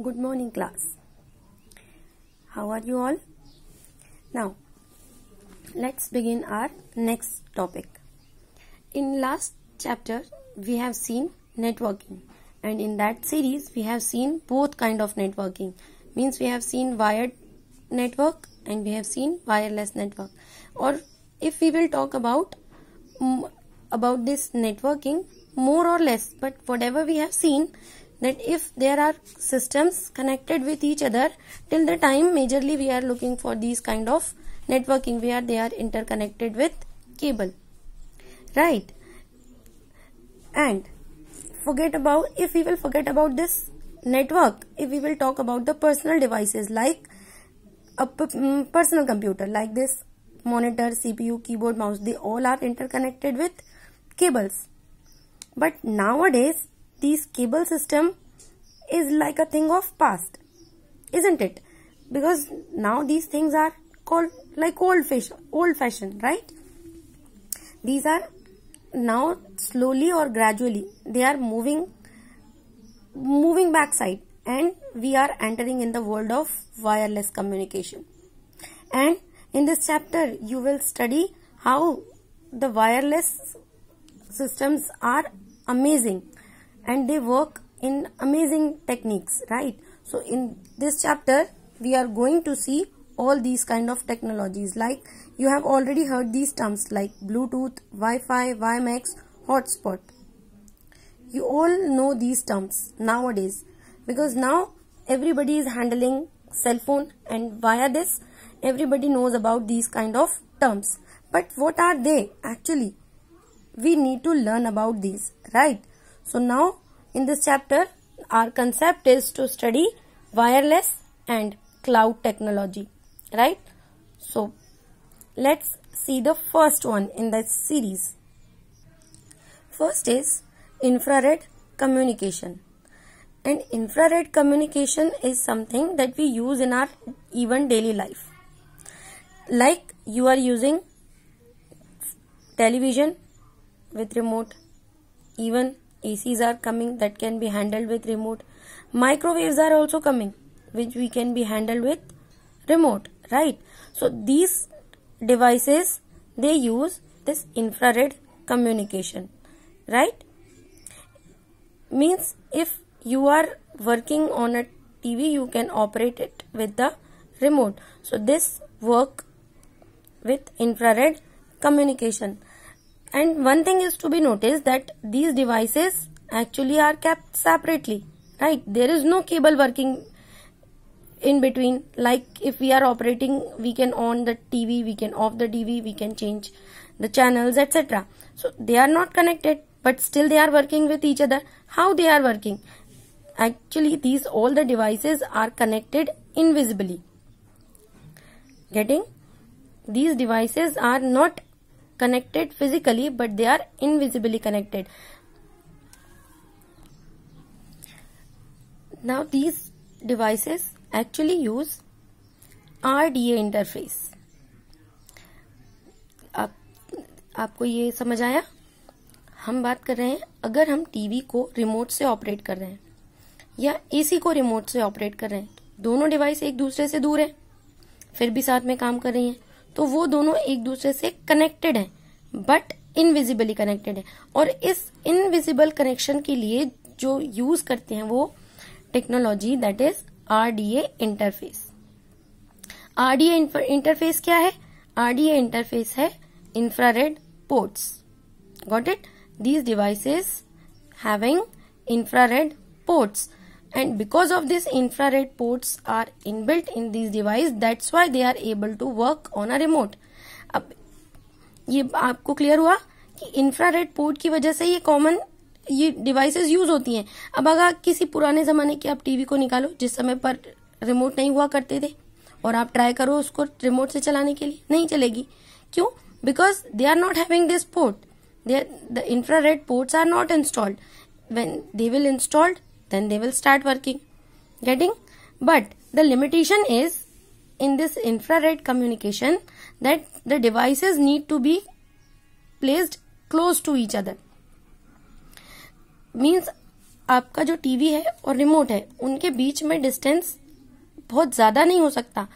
Good morning, class. How are you all? Now, let's begin our next topic. In last chapter, we have seen networking, and in that series, we have seen both kind of networking. Means we have seen wired network and we have seen wireless network. Or if we will talk about this networking more or less, but whatever we have seen, that if there are systems connected with each other, till the time majorly we are looking for these kind of networking where they are interconnected with cable, right? And if we will forget about this network, if we will talk about the personal devices like a personal computer, like this monitor, CPU, keyboard, mouse, they all are interconnected with cables. But nowadays these cable system is like a thing of past, isn't it? Because now these things are called like old fashioned, right? These are now slowly or gradually they are moving backside, and we are entering in the world of wireless communication. And in this chapter you will study how the wireless systems are amazing and they work in amazing techniques, right? So in this chapter we are going to see all these kind of technologies. Like you have already heard these terms like Bluetooth, Wi-Fi, WiMAX, hotspot. You all know these terms nowadays because now everybody is handling cell phone, and via this everybody knows about these kind of terms. But what are they actually? We need to learn about these, right? So now in this chapter our concept is to study wireless and cloud technology, right? So let's see the first one in this series. First is infrared communication. And infrared communication is something that we use in our even daily life. Like you are using television with remote, even ACs are coming that can be handled with remote. Microwaves are also coming which we can be handled with remote, right? So these devices, they use this infrared communication, right? Means if you are working on a TV, you can operate it with the remote. So this work with infrared communication. And one thing is to be noticed that these devices actually are kept separately, right? There is no cable working in between. Like if we are operating, we can on the TV, we can off the TV, we can change the channels, etc. So they are not connected, but still they are working with each other. How they are working? Actually, all the devices are connected invisibly. Getting? These devices are not connected physically, but they are invisibly connected. Now these devices actually use RDA interface. आपको ये समझ आया? हम बात कर रहे हैं अगर हम टीवी को रिमोट से ऑपरेट कर रहे हैं या एसी को रिमोट से ऑपरेट कर रहे हैं, दोनों डिवाइस एक दूसरे से दूर है फिर भी साथ में काम कर रही हैं, तो वो दोनों एक दूसरे से कनेक्टेड हैं बट इनविजिबली कनेक्टेड है। और इस इनविजिबल कनेक्शन के लिए जो यूज करते हैं वो technology that is RDA interface. RDA interface क्या है? आरडीए इंटरफेस है infrared ports. Got it? These devices having infrared ports, and because of this infrared ports are inbuilt in these devices, that's why they are able to work on a remote. अब ये आपको clear हुआ कि infrared port की वजह से ये devices use होती हैं। अब अगर किसी पुराने जमाने की आप टीवी को निकालो जिस समय पर रिमोट नहीं हुआ करते थे और आप ट्राई करो उसको रिमोट से चलाने के लिए, नहीं चलेगी। क्यों? Because they are not having this port. The infrared ports are not installed. When they will installed, then they will start working. Getting? But the limitation is in this infrared communication that the devices need to be placed close to each other. Means आपका जो TV है और remote है उनके बीच में distance बहुत ज्यादा नहीं हो सकता,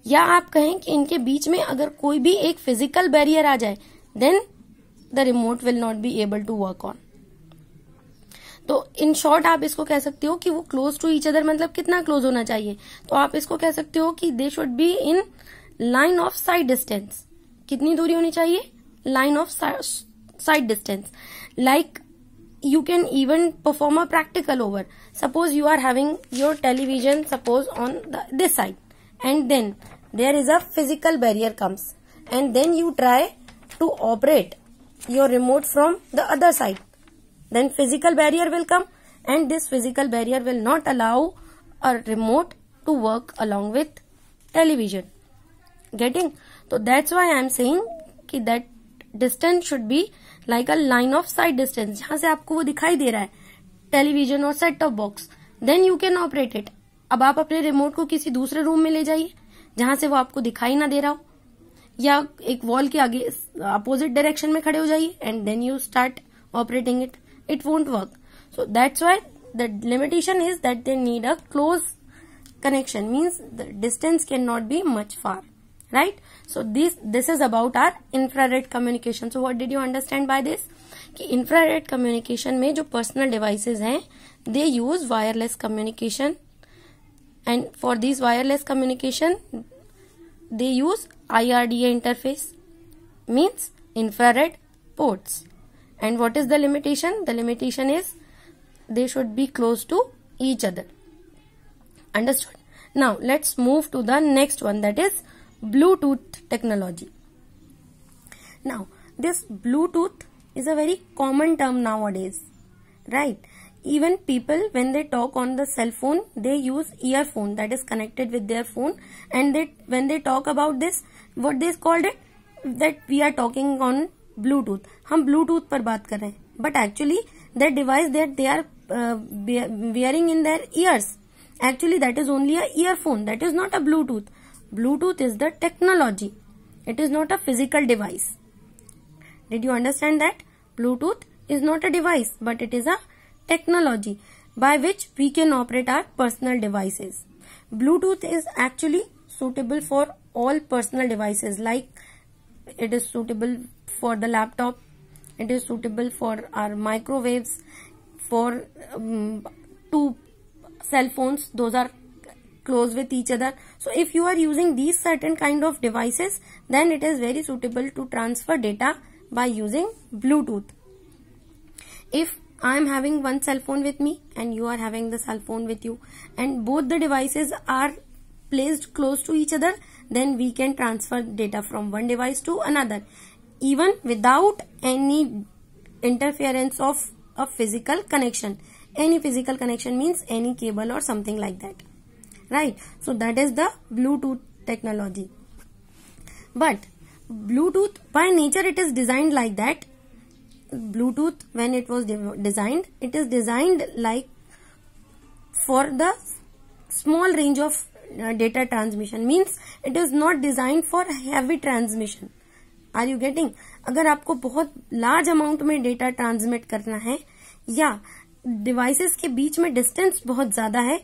या आप कहें कि इनके बीच में अगर कोई भी एक फिजिकल बैरियर आ जाए then the remote will not be able to work on. तो इन शॉर्ट आप इसको कह सकते हो कि वो क्लोज टू ईच अदर, मतलब कितना क्लोज होना चाहिए, तो आप इसको कह सकते हो कि they should be in line of side distance. कितनी दूरी होनी चाहिए? Line of side distance. Like you can even perform a practical over. Suppose you are having your television suppose on this side, and then there is a physical barrier comes, and then you try to operate your remote from the other side. Then physical barrier will come, and this physical barrier will not allow a remote to work along with television. Getting? So that's why I am saying कि that distance should be like a line of sight distance. जहां से आपको वो दिखाई दे रहा है television और set top box, then you can operate it. अब आप अपने रिमोट को किसी दूसरे रूम में ले जाइए जहां से वो आपको दिखाई ना दे रहा हो, या एक वॉल के आगे अपोजिट डायरेक्शन में खड़े हो जाइए and then you start operating it, it won't work. So that's why the limitation is that they need a close connection, means the distance cannot be much far, right? So this is about our infrared communication. So what did you understand by this? कि infrared communication में जो personal devices हैं they use wireless communication, and for these wireless communication they use IRDA interface, means infrared ports. And what is the limitation? The limitation is they should be close to each other. Understood? Now let's move to the next one, that is Bluetooth technology. Now this Bluetooth is a very common term nowadays, right? Even people when they talk on the cell phone they use earphone that is connected with their phone, and when they talk about this, what they called it, that we are talking on Bluetooth. हम Bluetooth पर बात कर रहे हैं, but actually that device that they are wearing in their ears, actually that is only a earphone, that is not a Bluetooth. Bluetooth is the technology, it is not a physical device. Did you understand that? Bluetooth is not a device but it is a technology by which we can operate our personal devices. Bluetooth is actually suitable for all personal devices, like it is suitable for the laptop, it is suitable for our microwaves, for two cell phones, those are close with each other. So if you are using these certain kind of devices, then it is very suitable to transfer data by using Bluetooth. If I am having one cell phone with me and you are having the cell phone with you, and both the devices are placed close to each other, then we can transfer data from one device to another even without any interference of a physical connection. Any physical connection means any cable or something like that, right? So that is the Bluetooth technology. But Bluetooth by nature it is designed like that. Bluetooth when it was designed, it is designed like for the small range of data transmission, means it is not designed for heavy transmission. Are you getting? अगर आपको बहुत large amount में data transmit करना है या devices के बीच में distance बहुत ज्यादा है,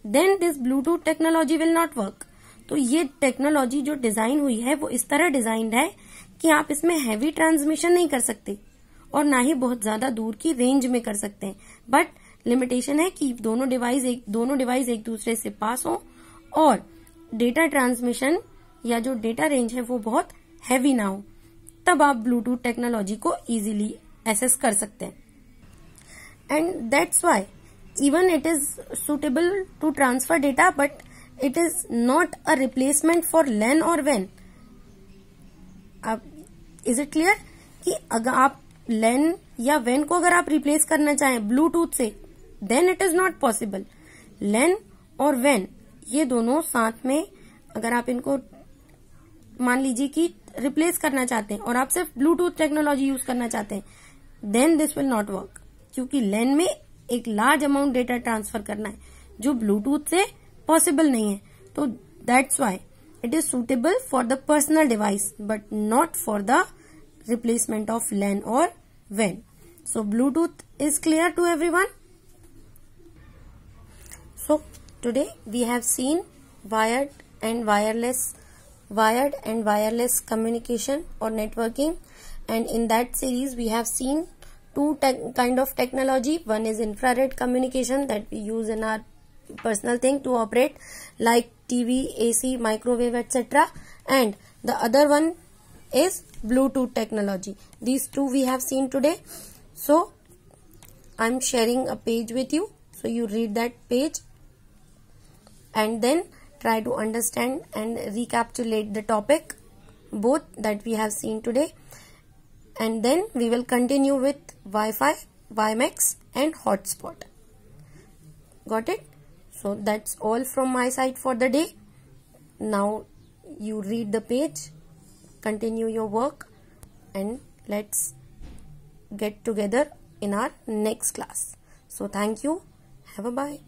then this Bluetooth technology will not work. तो ये टेक्नोलॉजी जो डिजाइन हुई है वो इस तरह डिजाइंड है कि आप इसमें हैवी ट्रांसमिशन नहीं कर सकते और ना ही बहुत ज्यादा दूर की रेंज में कर सकते हैं, बट लिमिटेशन है कि दोनों डिवाइस एक दूसरे से पास हो और डेटा ट्रांसमिशन या जो डेटा रेंज है वो बहुत हैवी ना हो, तब आप ब्लूटूथ टेक्नोलॉजी को इजीली एक्सेस कर सकते हैं. And that's why even it is suitable to transfer data, but it is not a replacement for LAN or WAN. Is it clear कि अगर आप LAN या WAN को अगर आप रिप्लेस करना चाहें ब्लूटूथ से, then it is not possible. LAN और WAN ये दोनों साथ में अगर आप इनको मान लीजिए कि रिप्लेस करना चाहते हैं और आप सिर्फ ब्लूटूथ टेक्नोलॉजी यूज करना चाहते हैं, then this will not work, क्योंकि LAN में एक लार्ज अमाउंट डेटा ट्रांसफर करना है जो ब्लूटूथ से पॉसिबल नहीं है. तो that's why it is suitable for the personal device but not for the replacement of LAN और WAN. So Bluetooth is clear to everyone. So today we have seen wired and wireless communication or networking, and in that series we have seen two kind of technology. One is infrared communication that we use in our personal thing to operate, like TV, AC, microwave, etc. And the other one is Bluetooth technology. These two we have seen today. So I'm sharing a page with you, so you read that page and then try to understand and recapitulate the topic both that we have seen today, and then we will continue with Wi-Fi, WiMAX and hotspot. Got it? So that's all from my side for the day. Now you read the page, continue your work, and let's get together in our next class. So thank you. Have a bye.